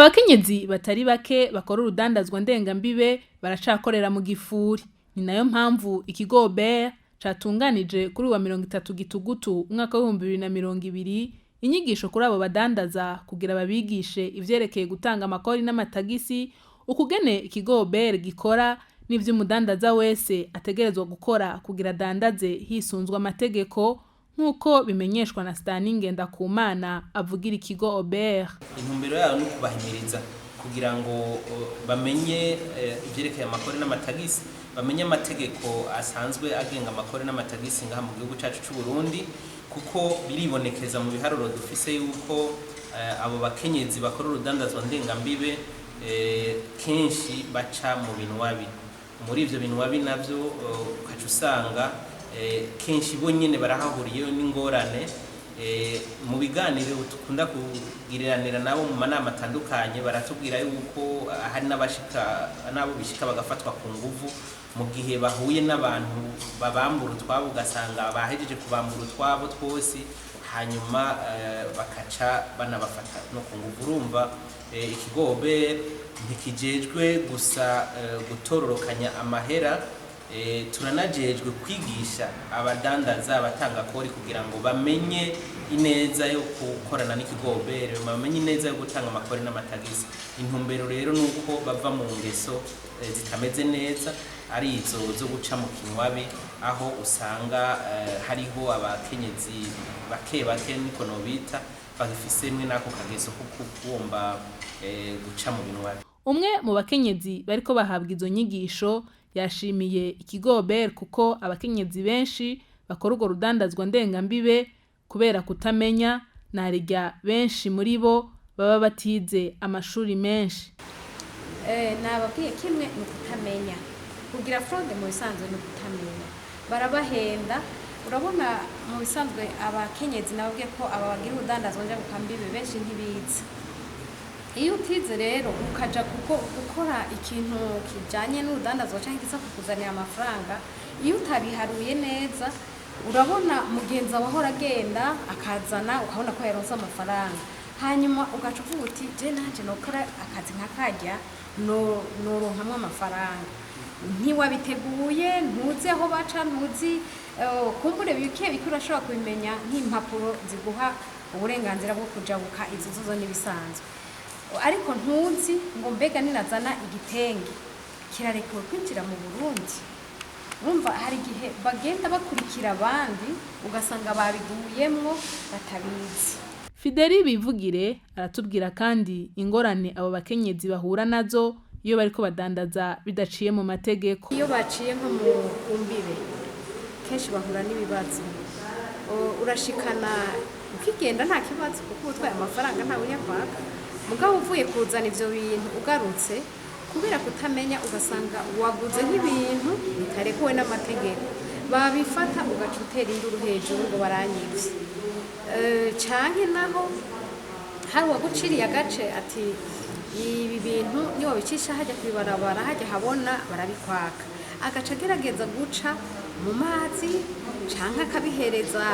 Abakenyezi batari bake bakora urudandazwa ndengambibe baracakorera mu gifuri. Ni nayo mpamvu ikigo OBR catunganije kuri wa 30 Gitugutu umwaka wa 2020 inyigisho kuri abo badandaza kugira babigishe ivyerekeye gutanga amakori n'amatagisi, ukugene ikigo OBR gikora n'ivyo umudandaza wese ategerezwa gukora kugira dandaze hisunzwe amategeko nkuko bimenyeshwa na Ndengambibe avugira ikigo OBR. Intumbero yayo no kubahimiriza kugira ngo bamenye ivyerekeye amakori n'amatagisi, bamenye amategeko asanzwe agenga amakori n'amatagisi ngaha mu gihugu cyacu cy'u Burundi, kuko biribonekeza mu biharuro dufise yuko abo bakenyezi bakora urudandazwa ndengambibe kenshi baca mu binwabi. Muri ivyo binwabi navyo ukaca usanga kenshi bo nyene barahahuriye n'ingorane. Mu biganiro tukunda kugiranira nabo mu manama atandukanye baratubwira yuko hari nabo bishika bagafatwa ku nguvu mu gihe bahuye n'abantu babambura utwabo, ugasanga bahejeje kubambura utwabo twose hanyuma bakaca banabafata no ku nguvu. Urumva ikigo OBR ntikijejwe gusa gutororokanya amahera, turanajejwe kwigisha abadandaza abatanga kori kugira ngo bamenye ineza yo gukorana n'ikigo OBR, bamenye ineza yo gutanga amakori n'amatagisi. Intumbero rero nuko bava mu ngeso zitameze neza, ari izo zo guca mu kinwabi, aho usanga hariho abakenyezi bake niko nobita bagifise mwe nako kageso ko kugomba guca mu binwabi. Umwe mu bakenyezi bariko bahabwa izo nyigisho yashimiye ikigo OBR kuko abakenyezi benshi bakora urwo rudandazwa ndengambibe kubera kutamenya, narirya benshi muri bo baba batize amashuri menshi. Nababwiye kimwe ni kutamenya, kugira fraude mu bisanzwe no kutamenya, barabahenda. Urabona mu bisanzwe abakenyezi nababwiye ko aba bagira urudandazwa ndengambibe benshi ntibiza. Iyo utize rero ukaja gukora ikintu kijanye n'urudandazwa cyangwa kisa kukuzanira amafaranga, iyo utabiharuye neza urabona mugenza wahora agenda akazana ukabona ko yaronse amafaranga, hanyuma ugaca uvuga uti je nanje nokora akazi nkakajya noronkamwe amafaranga. Ntiwabiteguye, ntuzi aho baca, ntuzi kumbure bike urashobora kubimenya nk'impapuro ziguha uburenganzira bwo kujabuka izo zozo n'ibisanzwe, ariko ntuzi ngo mbega ninazana igitenge kirarekewe kwinjira mu Burundi. Urumva hari igihe bagenda bakurikira abandi ugasanga babiguyemwo batabizi. Fideli Bivugire aratubwira kandi ingorane abo bakenyezi bahura nazo iyo bariko badandaza bidaciye mu mategeko. Iyo baciye nko mu kumbibe kenshi bahura n'ibibazo. Urashikana ukigenda nta kibazo kuko utwaye amafaranga nta bunyakwaka, mugabo uvuye kuzana ivyo bintu ugarutse kubera kutamenya ugasanga waguze nk'ibintu bitarekuwe n'amategeko, babifata ugaca utera induru hejuru ngo baranyivye. Canke naho hari uwaguciriye agace ati ibi bintu ni wabicisha hajya kwibarabara hajya habona barabikwaka, agaca agerageza guca mu mazi canke akabihereza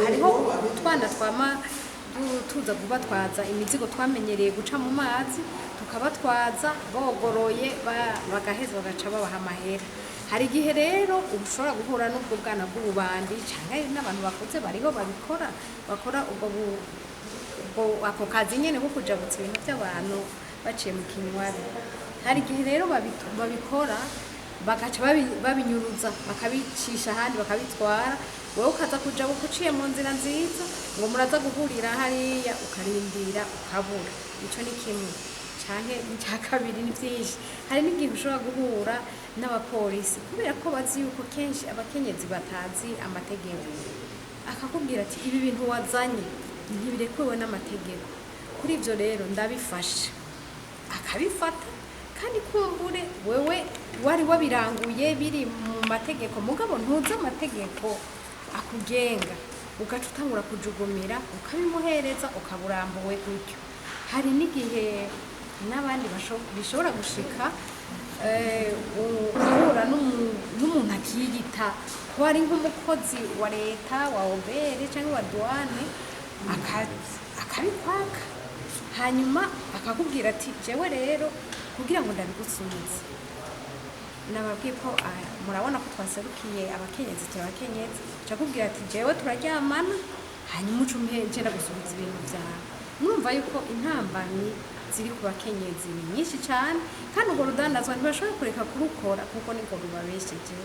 hariho utwana twama tuza kubatwaza imizigo twamenyereye guca mu mazi, tukabatwaza bogoroye bagaheza bagaca babaha amahera. Hari igihe rero ushobora guhura n'ubwo bwana bw'ububandi canke n'abantu bakuze bariho bakora ako kazi nyene ko kujabutsa ibintu by'abantu baciye mu kinwabi. Hari igihe rero babikora bagaca babinyuruza bakabicisha ahandi bakabitwara, wowe ukaza kuja uciye mu nzira nziza ngo muraza guhurira hariya ukarindira ukabura. Ico ni kimwe. Canke icya kabiri ni byinshi, hari n'igihe ushobora guhura n'abapolisi kubera ko bazi yuko kenshi abakenyezi batazi amategeko, akakubwira ati ibi bintu wazanye ntibirekuwe n'amategeko. Kuri ivyo rero ndabifasha, akabifata kandi kumbure wewe wari wabiranguye biri mu mategeko, mugabo ntuzi amategeko akugenga, ugaca utangura kujugumira ukabimuhereza ukaburambuwe gutyo. Hari n'igihe n'abandi bishobora gushika uhura n'umuntu akiyita ko ari nk'umukozi wa leta wa OBR cyangwa wa douane akabikwaka hanyuma akakubwira ati jewe rero kugira ngo ndabigusubize nababwiye ko murabona ko twaserukiye abakenyezi turabakenyezi cakubwira ati jewe turaryamana hanyuma ucumpe ngenda gusubiza ibintu vyawe mwumva yuko intambamyi ziri ku bakenyezi ni nyinshi cyane kandi urwo rudandazwa ntibashobora kureka kurukora kuko niko rubabeshejeho